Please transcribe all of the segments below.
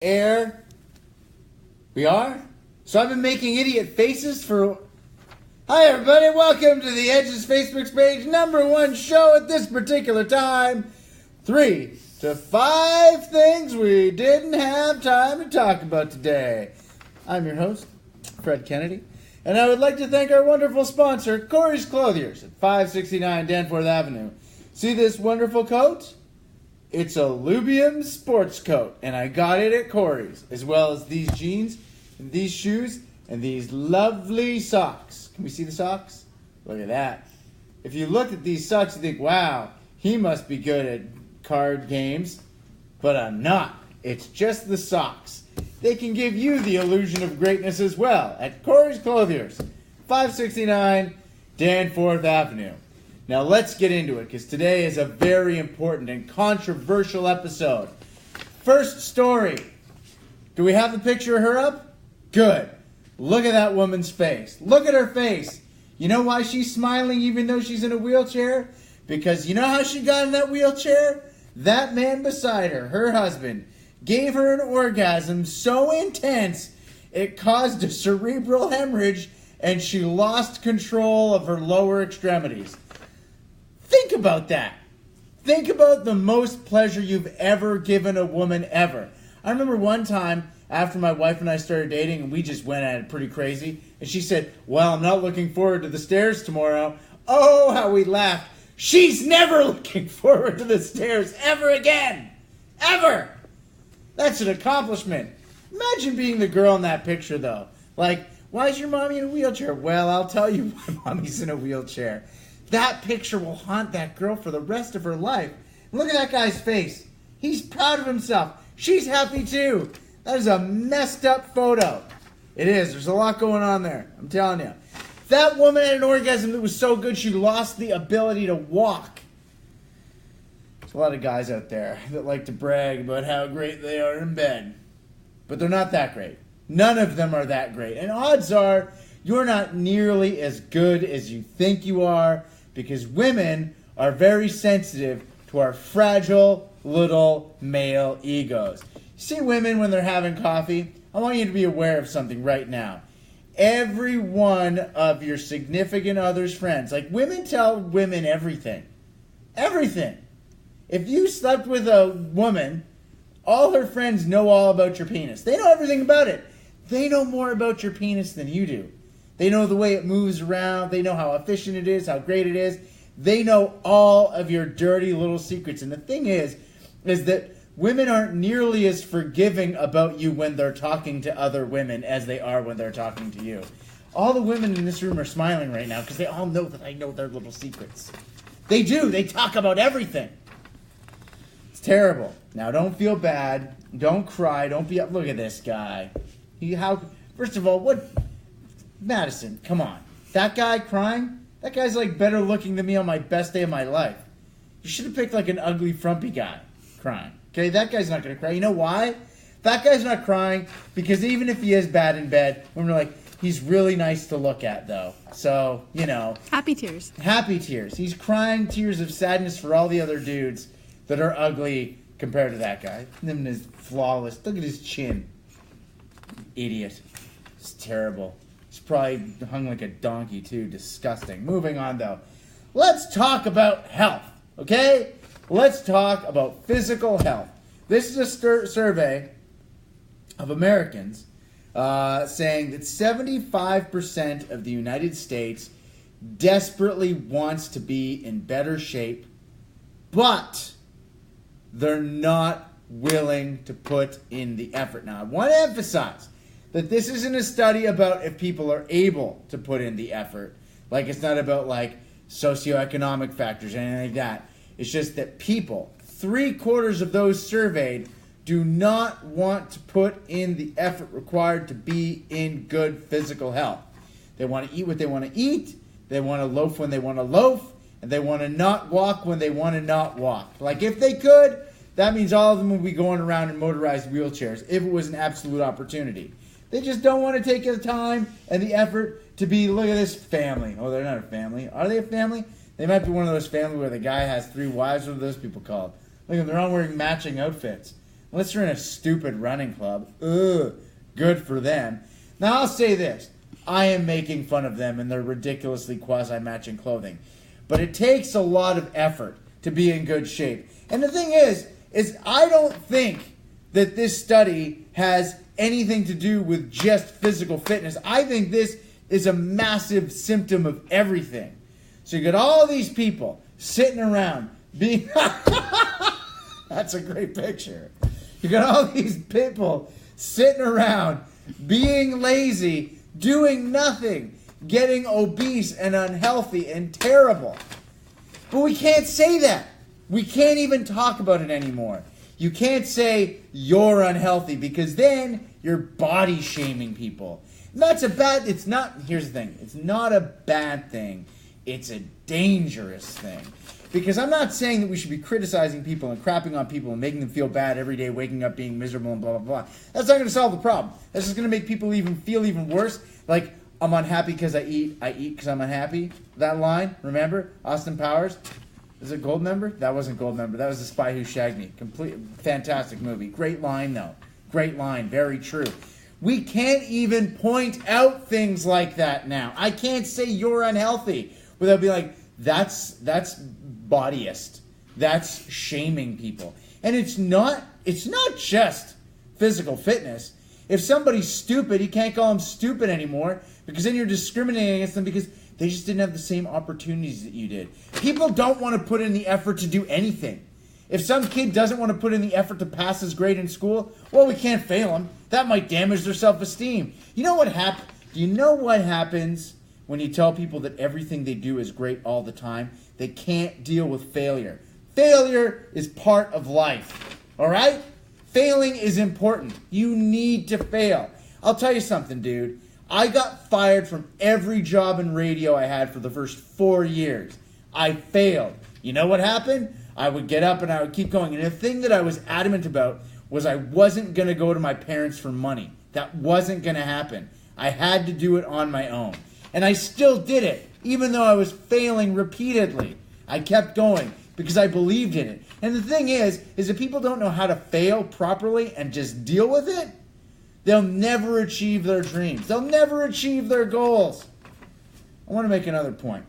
Air. We are? So I've been making idiot faces for... Hi everybody, welcome to the Edge's Facebook page, #1 show at this particular time. 3 to 5 things we didn't have time to talk about today. I'm your host, Fred Kennedy, and I would like to thank our wonderful sponsor, Corey's Clothiers at 569 Danforth Avenue. See this wonderful coat? It's a Lubium sports coat, and I got it at Corey's, as well as these jeans, and these shoes, and these lovely socks. Can we see the socks? Look at that. If you look at these socks, you think, wow, he must be good at card games. But I'm not. It's just the socks. They can give you the illusion of greatness as well at Corey's Clothiers, 569 Danforth Avenue. Now let's get into it, because today is a very important and controversial episode. First story. Do we have the picture of her up? Good. Look at that woman's face. Look at her face. You know why she's smiling even though she's in a wheelchair? Because you know how she got in that wheelchair? That man beside her, her husband, gave her an orgasm so intense it caused a cerebral hemorrhage and she lost control of her lower extremities. Think about that. Think about the most pleasure you've ever given a woman ever. I remember one time after my wife and I started dating and we just went at it pretty crazy. And she said, well, I'm not looking forward to the stairs tomorrow. Oh, how we laughed. She's never looking forward to the stairs ever again. Ever. That's an accomplishment. Imagine being the girl in that picture though. Like, why is your mommy in a wheelchair? Well, I'll tell you why mommy's in a wheelchair. That picture will haunt that girl for the rest of her life. And look at that guy's face. He's proud of himself. She's happy too. That is a messed up photo. It is. There's a lot going on there. I'm telling you. That woman had an orgasm that was so good she lost the ability to walk. There's a lot of guys out there that like to brag about how great they are in bed. But they're not that great. None of them are that great. And odds are you're not nearly as good as you think you are, because women are very sensitive to our fragile little male egos. See women when they're having coffee? I want you to be aware of something right now. Every one of your significant other's friends, like women tell women everything. Everything. If you slept with a woman, all her friends know all about your penis. They know everything about it. They know more about your penis than you do. They know the way it moves around. They know how efficient it is, how great it is. They know all of your dirty little secrets. And the thing is that women aren't nearly as forgiving about you when they're talking to other women as they are when they're talking to you. All the women in this room are smiling right now because they all know that I know their little secrets. They do. They talk about everything. It's terrible. Now, don't feel bad. Don't cry. Don't be up. Look at this guy. First of all, what... Madison, come on. That guy crying? That guy's like better looking than me on my best day of my life. You should have picked like an ugly, frumpy guy crying. Okay, that guy's not going to cry. You know why? That guy's not crying because even if he is bad in bed, we're like, he's really nice to look at though. So, you know. Happy tears. Happy tears. He's crying tears of sadness for all the other dudes that are ugly compared to that guy. Him is flawless. Look at his chin. Idiot. It's terrible. He's probably hung like a donkey, too. Disgusting. Moving on, though. Let's talk about health, okay? Let's talk about physical health. This is a survey of Americans saying that 75% of the United States desperately wants to be in better shape, but they're not willing to put in the effort. Now, I want to emphasize that this isn't a study about if people are able to put in the effort. Like, it's not about, like, socioeconomic factors or anything like that. It's just that people, 3/4 of those surveyed, do not want to put in the effort required to be in good physical health. They want to eat what they want to eat, they want to loaf when they want to loaf, and they want to not walk when they want to not walk. Like, if they could, that means all of them would be going around in motorized wheelchairs if it was an absolute opportunity. They just don't want to take the time and the effort to be, look at this family. Oh, they're not a family. Are they a family? They might be one of those families where the guy has 3 wives. What are those people called? Look at them, they're all wearing matching outfits. Unless you're in a stupid running club. Ugh, good for them. Now I'll say this. I am making fun of them and their ridiculously quasi-matching clothing. But it takes a lot of effort to be in good shape. And the thing is I don't think that this study has anything to do with just physical fitness. I think this is a massive symptom of everything. So you got all these people sitting around being... That's a great picture. You got all these people sitting around being lazy, doing nothing, getting obese and unhealthy and terrible. But we can't say that. We can't even talk about it anymore. You can't say you're unhealthy because then you're body shaming people. And that's a bad, it's not, here's the thing, it's not a bad thing. It's a dangerous thing. Because I'm not saying that we should be criticizing people and crapping on people and making them feel bad every day, waking up being miserable and blah, blah, blah. That's not going to solve the problem. That's just going to make people feel even worse. Like, I'm unhappy because I eat because I'm unhappy. That line, remember? Austin Powers. Is it Goldmember? That wasn't Goldmember. That was The Spy Who Shagged Me. Fantastic movie. Great line, though. Great line. Very true. We can't even point out things like that now. I can't say you're unhealthy without being like, that's bodyist. That's shaming people. And it's not just physical fitness. If somebody's stupid, you can't call them stupid anymore because then you're discriminating against them because they just didn't have the same opportunities that you did. People don't want to put in the effort to do anything. If some kid doesn't want to put in the effort to pass his grade in school, well, we can't fail them. That might damage their self-esteem. Do you know what happens when you tell people that everything they do is great all the time? They can't deal with failure. Failure is part of life. All right? Failing is important. You need to fail. I'll tell you something, dude. I got fired from every job in radio I had for the first 4 years. I failed. You know what happened? I would get up and I would keep going. And the thing that I was adamant about was I wasn't going to go to my parents for money. That wasn't going to happen. I had to do it on my own. And I still did it, even though I was failing repeatedly. I kept going because I believed in it. And the thing is if people don't know how to fail properly and just deal with it, they'll never achieve their dreams. They'll never achieve their goals. I want to make another point.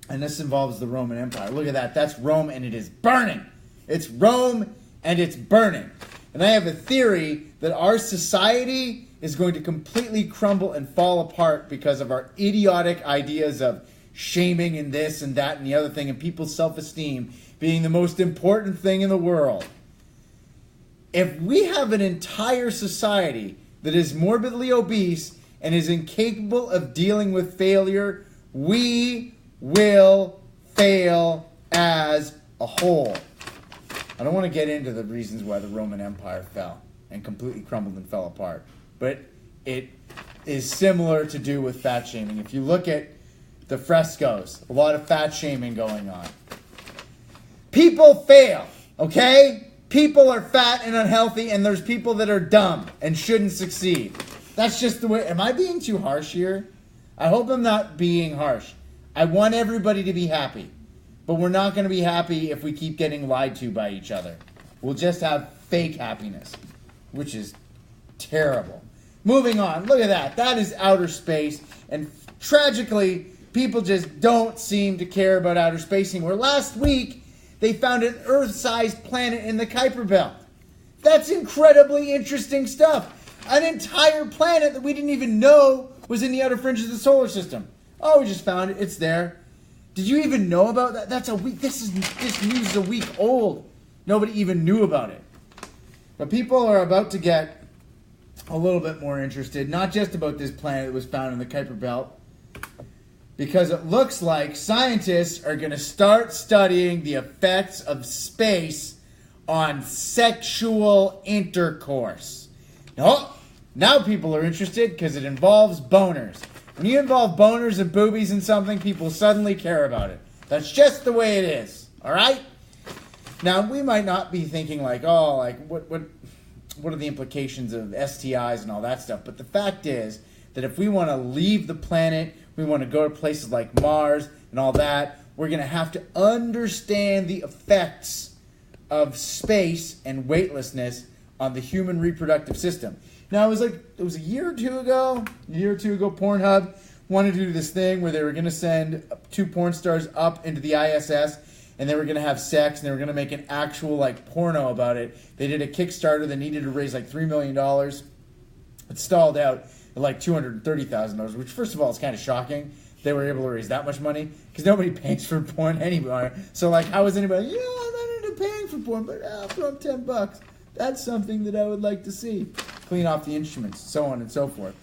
And this involves the Roman Empire. Look at that. That's Rome and it is burning. It's Rome and it's burning. And I have a theory that our society is going to completely crumble and fall apart because of our idiotic ideas of shaming and this and that and the other thing and people's self-esteem being the most important thing in the world. If we have an entire society that is morbidly obese and is incapable of dealing with failure, we will fail as a whole. I don't want to get into the reasons why the Roman Empire fell and completely crumbled and fell apart, but it is similar to do with fat shaming. If you look at the frescoes, a lot of fat shaming going on. People fail, okay? People are fat and unhealthy, and there's people that are dumb and shouldn't succeed. That's just the way. Am I being too harsh here? I hope I'm not being harsh. I want everybody to be happy, but we're not going to be happy if we keep getting lied to by each other. We'll just have fake happiness, which is terrible. Moving on. Look at that. That is outer space, and tragically, people just don't seem to care about outer space anymore. Last week, they found an Earth-sized planet in the Kuiper Belt. That's incredibly interesting stuff. An entire planet that we didn't even know was in the outer fringes of the solar system. Oh, we just found it. It's there. Did you even know about that? That's a week. This news is a week old. Nobody even knew about it. But people are about to get a little bit more interested, not just about this planet that was found in the Kuiper Belt, because it looks like scientists are going to start studying the effects of space on sexual intercourse. Now people are interested because it involves boners. When you involve boners and boobies in something, people suddenly care about it. That's just the way it is. All right? Now, we might not be thinking like, oh, like what are the implications of STIs and all that stuff? But the fact is that if we want to leave the planet, we want to go to places like Mars and all that, we're going to have to understand the effects of space and weightlessness on the human reproductive system. Now, it was a year or two ago, Pornhub wanted to do this thing where they were going to send 2 porn stars up into the ISS, and they were going to have sex, and they were going to make an actual, like, porno about it. They did a Kickstarter that needed to raise, like, $3 million. It stalled out at, like, $230,000, which, first of all, is kind of shocking. They were able to raise that much money, because nobody pays for porn anymore. So, like, how is anybody, I'm not into paying for porn, but I'll throw up $10. That's something that I would like to see. Clean off the instruments, so on and so forth.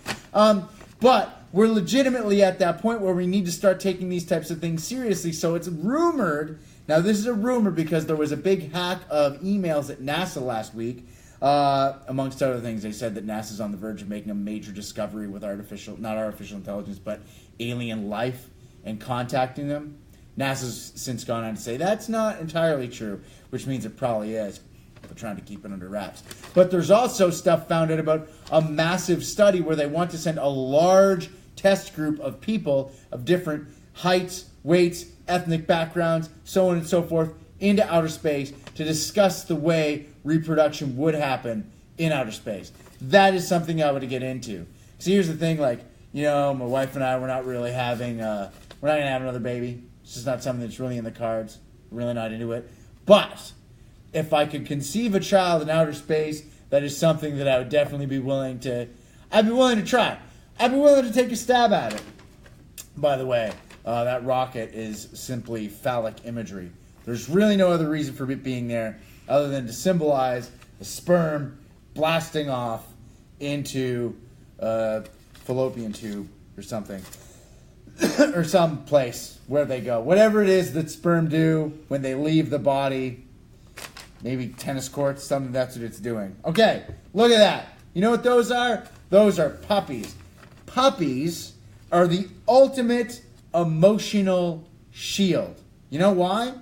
But we're legitimately at that point where we need to start taking these types of things seriously. So it's rumored, now this is a rumor because there was a big hack of emails at NASA last week. Amongst other things, they said that NASA's on the verge of making a major discovery with not artificial intelligence, but alien life and contacting them. NASA's since gone on to say that's not entirely true, which means it probably is. They're trying to keep it under wraps. But there's also stuff found out about a massive study where they want to send a large test group of people of different heights, weights, ethnic backgrounds, so on and so forth, into outer space to discuss the way reproduction would happen in outer space. That is something I would get into. So here's the thing, like, my wife and I, we're not going to have another baby. It's just not something that's really in the cards. We're really not into it. But if I could conceive a child in outer space, that is something that I would definitely be willing to try. I'd be willing to take a stab at it. By the way, that rocket is simply phallic imagery. There's really no other reason for it being there other than to symbolize a sperm blasting off into a fallopian tube or something. Or some place where they go. Whatever it is that sperm do when they leave the body. Maybe tennis courts, something, that's what it's doing. Okay, look at that. You know what those are? Those are puppies. Puppies are the ultimate emotional shield. You know why?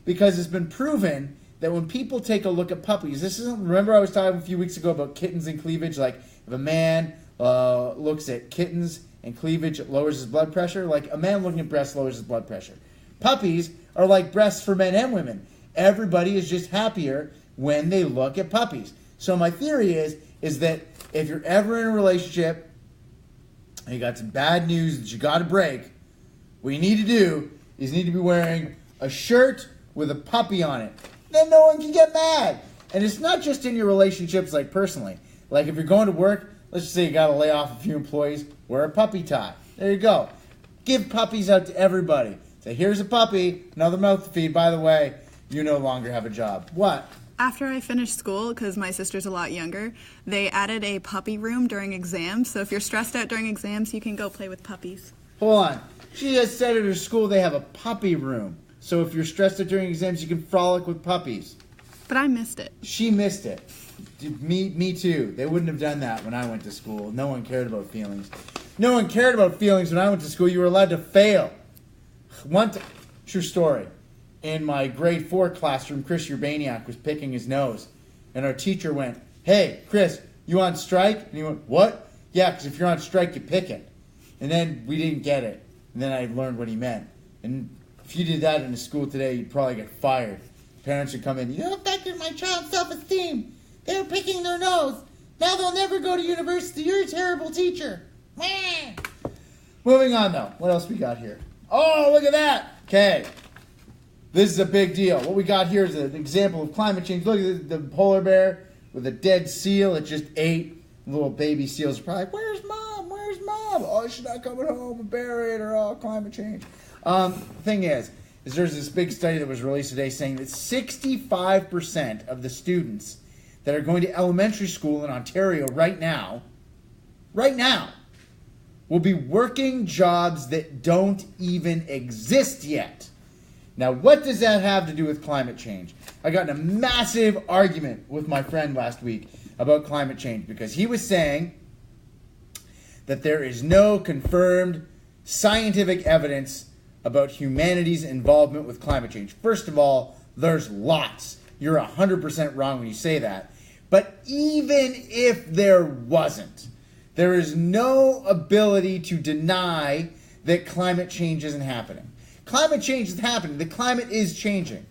Because it's been proven that when people take a look at puppies, remember I was talking a few weeks ago about kittens and cleavage, like if a man looks at kittens and cleavage, it lowers his blood pressure. Like a man looking at breasts lowers his blood pressure. Puppies are like breasts for men and women. Everybody is just happier when they look at puppies. So my theory is that if you're ever in a relationship and you got some bad news that you got to break, what you need to do is you need to be wearing a shirt with a puppy on it. Then no one can get mad. And it's not just in your relationships, like personally. Like if you're going to work, let's just say you got to lay off a few employees, wear a puppy tie. There you go. Give puppies out to everybody. Say, here's a puppy, another mouth to feed. By the way, you no longer have a job. What? After I finished school, because my sister's a lot younger, they added a puppy room during exams. So if you're stressed out during exams, you can go play with puppies. Hold on. She just said at her school they have a puppy room. So if you're stressed out during exams, you can frolic with puppies. But I missed it. She missed it. Me too. They wouldn't have done that when I went to school. No one cared about feelings. No one cared about feelings when I went to school. You were allowed to fail. True story. In my grade 4 classroom, Chris Urbaniak was picking his nose. And our teacher went, hey, Chris, you on strike? And he went, what? Yeah, because if you're on strike, you pick it. And then we didn't get it. And then I learned what he meant. And if you did that in a school today, you'd probably get fired. Parents would come in, you affected my child's self-esteem. They were picking their nose. Now they'll never go to university. You're a terrible teacher. Moving on, though. What else we got here? Oh, look at that. Okay. This is a big deal. What we got here is an example of climate change. Look at the polar bear with a dead seal. It just ate. The little baby seals are probably like, where's mom? Where's mom? Oh, she's not coming home. And bury it or all climate change. Thing is there's this big study that was released today saying that 65% of the students that are going to elementary school in Ontario right now, will be working jobs that don't even exist yet. Now, what does that have to do with climate change? I got in a massive argument with my friend last week about climate change because he was saying that there is no confirmed scientific evidence about humanity's involvement with climate change. First of all, there's lots. You're 100% wrong when you say that. But even if there wasn't, there is no ability to deny that climate change isn't happening. Climate change is happening. The climate is changing.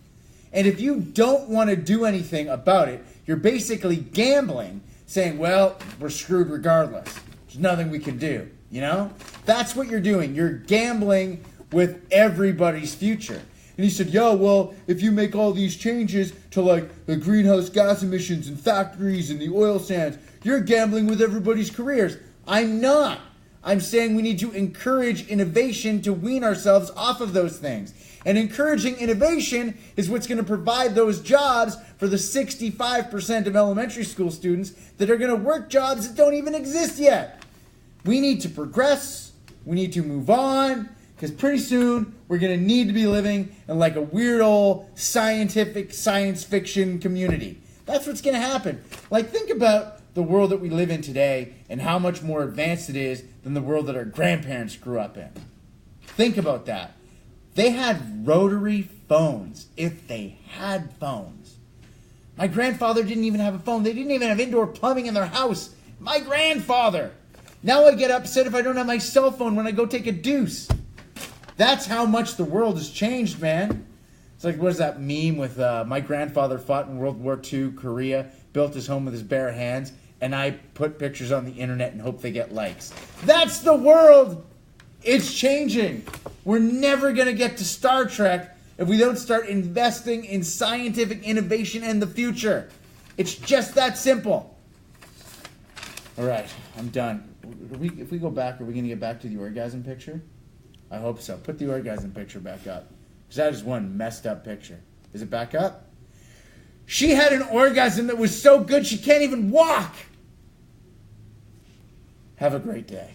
And if you don't want to do anything about it, you're basically gambling, saying, well, we're screwed regardless. There's nothing we can do, you know? That's what you're doing. You're gambling with everybody's future. And he said, yo, well, if you make all these changes to like the greenhouse gas emissions and factories and the oil sands, you're gambling with everybody's careers. I'm not. I'm saying we need to encourage innovation to wean ourselves off of those things. And encouraging innovation is what's going to provide those jobs for the 65% of elementary school students that are going to work jobs that don't even exist yet. We need to progress. We need to move on. Because pretty soon, we're going to need to be living in like a weird old scientific science fiction community. That's what's going to happen. Like, think about the world that we live in today and how much more advanced it is than the world that our grandparents grew up in. Think about that. They had rotary phones, if they had phones. My grandfather didn't even have a phone. They didn't even have indoor plumbing in their house. My grandfather. Now I get upset if I don't have my cell phone when I go take a deuce. That's how much the world has changed, man. It's like, what is that meme with my grandfather fought in World War II, Korea, built his home with his bare hands, and I put pictures on the internet and hope they get likes. That's the world. It's changing. We're never going to get to Star Trek if we don't start investing in scientific innovation and the future. It's just that simple. All right, I'm done. If we go back, are we going to get back to the orgasm picture? I hope so. Put the orgasm picture back up. Because that is one messed up picture. Is it back up? She had an orgasm that was so good she can't even walk. Have a great day.